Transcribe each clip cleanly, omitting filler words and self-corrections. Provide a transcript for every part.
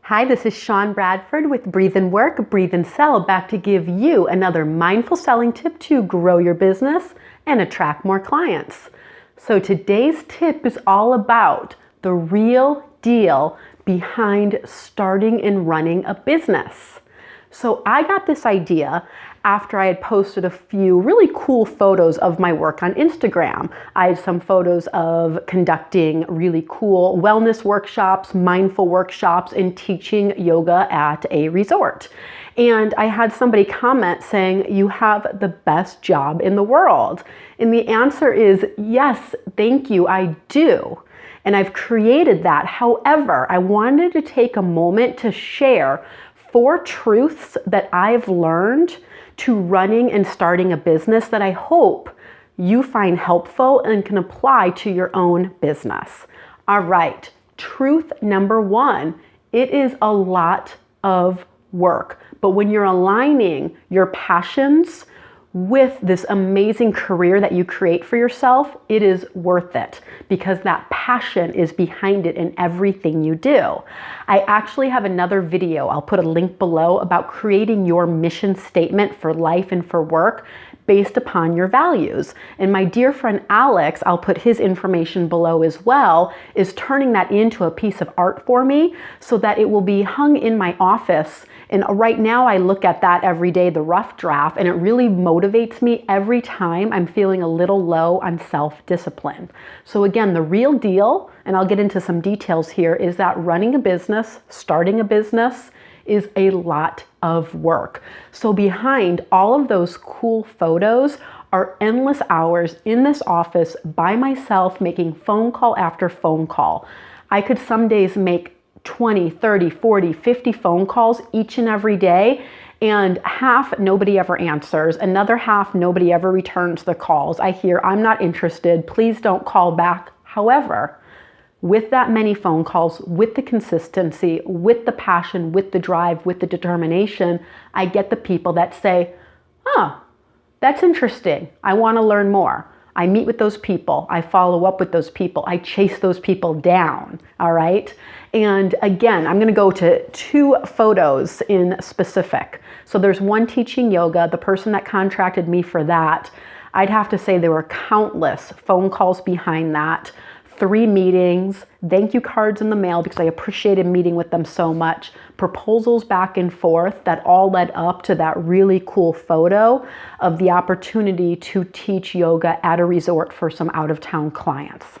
Hi, this is Shawn Bradford with Breathe and Work, Breathe and Sell, back to give you another mindful selling tip to grow your business and attract more clients. So today's tip is all about the real deal behind starting and running a business. So I got this idea after I had posted a few really cool photos of my work on Instagram. I had some photos of conducting really cool wellness workshops, mindful workshops, and teaching yoga at a resort. And I had somebody comment saying, "You have the best job in the world." And the answer is, yes, thank you, I do. And I've created that. However, I wanted to take a moment to share 4 truths that I've learned to running and starting a business that I hope you find helpful and can apply to your own business. All right, truth number 1, it is a lot of work. But when you're aligning your passions with this amazing career that you create for yourself, it is worth it because that passion is behind it in everything you do. I actually have another video, I'll put a link below, about creating your mission statement for life and for work based upon your values. And my dear friend Alex, I'll put his information below as well, is turning that into a piece of art for me so that it will be hung in my office. And right now I look at that every day, the rough draft, and it really motivates me every time I'm feeling a little low on self-discipline. So again, the real deal, and I'll get into some details here, is that running a business, starting a business, is a lot of work. So behind all of those cool photos are endless hours in this office by myself making phone call after phone call. I could some days make 20, 30, 40, 50 phone calls each and every day, and half nobody ever answers. Another half nobody ever returns the calls. I hear, "I'm not interested, please don't call back." However, with that many phone calls, with the consistency, with the passion, with the drive, with the determination, I get the people that say, "Oh, that's interesting. I want to learn more." I meet with those people. I follow up with those people. I chase those people down. All right. And again, I'm going to go to 2 photos in specific. So there's one teaching yoga, the person that contracted me for that. I'd have to say there were countless phone calls behind that. 3 meetings, thank you cards in the mail because I appreciated meeting with them so much, proposals back and forth that all led up to that really cool photo of the opportunity to teach yoga at a resort for some out-of-town clients.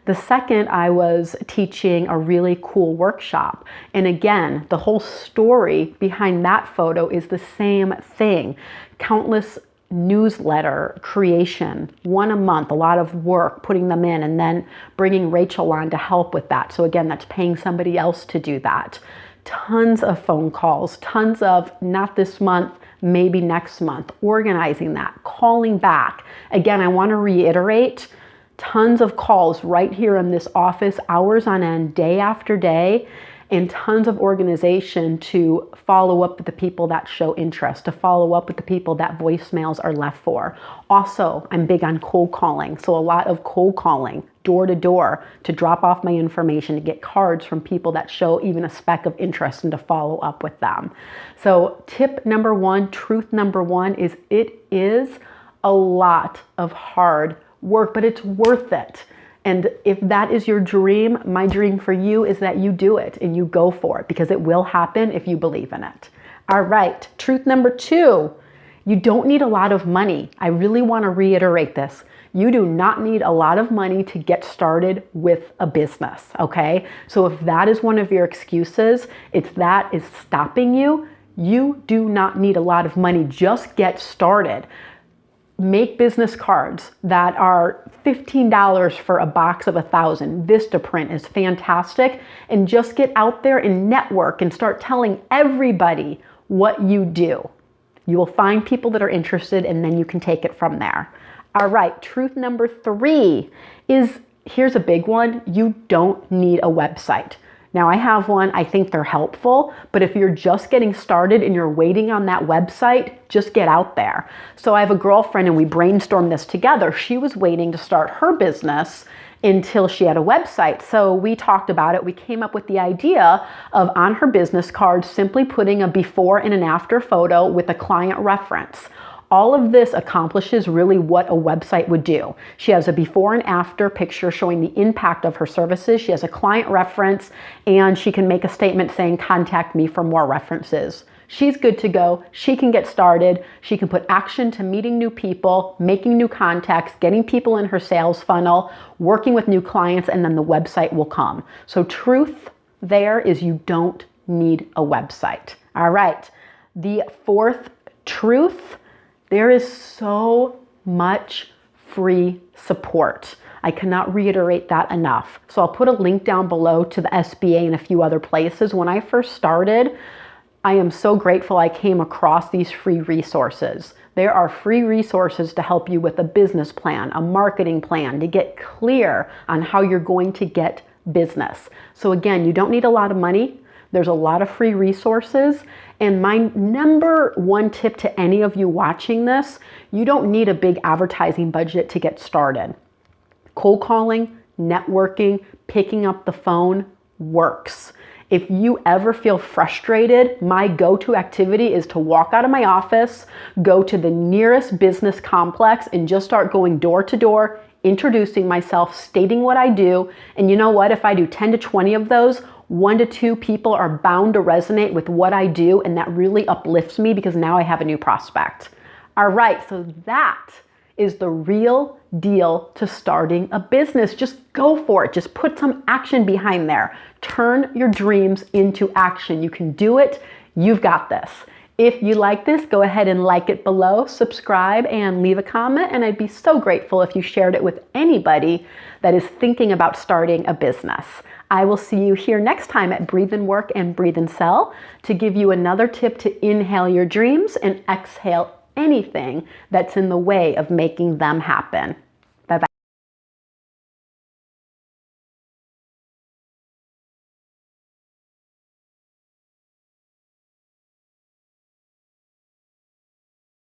The second, I was teaching a really cool workshop. And again, the whole story behind that photo is the same thing. Countless newsletter creation, 1 a month, a lot of work putting them in, and then bringing Rachel on to help with that. So again, that's paying somebody else to do that. Tons of phone calls, tons of not this month, maybe next month, organizing that, calling back. Again, I want to reiterate, tons of calls right here in this office, hours on end, day after day, and tons of organization to follow up with the people that show interest, to follow up with the people that voicemails are left for. Also, I'm big on cold calling, so a lot of cold calling, door to door, to drop off my information, to get cards from people that show even a speck of interest and to follow up with them. So tip number 1, truth number 1 is it is a lot of hard work, but it's worth it. And if that is your dream, my dream for you is that you do it and you go for it because it will happen if you believe in it. All right, truth number 2, you don't need a lot of money. I really want to reiterate this. You do not need a lot of money to get started with a business, okay? So if that is one of your excuses, if that is stopping you, you do not need a lot of money. Just get started. Make business cards that are $15 for a box of 1,000. Vistaprint is fantastic. And just get out there and network and start telling everybody what you do. You will find people that are interested and then you can take it from there. All right, truth number 3 is, here's a big one, you don't need a website. Now I have one, I think they're helpful, but if you're just getting started and you're waiting on that website, just get out there. So I have a girlfriend and we brainstormed this together. She was waiting to start her business until she had a website. So we talked about it. We came up with the idea of on her business card, simply putting a before and an after photo with a client reference. All of this accomplishes really what a website would do. She has a before and after picture showing the impact of her services. She has a client reference, and she can make a statement saying, contact me for more references. She's good to go. She can get started. She can put action to meeting new people, making new contacts, getting people in her sales funnel, working with new clients, and then the website will come. So truth there is you don't need a website. All right. The fourth truth, there is so much free support. I cannot reiterate that enough. So I'll put a link down below to the SBA and a few other places. When I first started, I am so grateful I came across these free resources. There are free resources to help you with a business plan, a marketing plan, to get clear on how you're going to get business. So again, you don't need a lot of money. There's a lot of free resources. And my number one tip to any of you watching this, you don't need a big advertising budget to get started. Cold calling, networking, picking up the phone works. If you ever feel frustrated, my go-to activity is to walk out of my office, go to the nearest business complex, and just start going door to door, introducing myself, stating what I do. And you know what? If I do 10 to 20 of those, 1 to 2 people are bound to resonate with what I do, and that really uplifts me because now I have a new prospect. All right, so that is the real deal to starting a business. Just go for it. Just put some action behind there. Turn your dreams into action. You can do it. You've got this. If you like this, go ahead and like it below, subscribe, and leave a comment. And I'd be so grateful if you shared it with anybody that is thinking about starting a business. I will see you here next time at Breathe and Work and Breathe and Sell to give you another tip to inhale your dreams and exhale anything that's in the way of making them happen.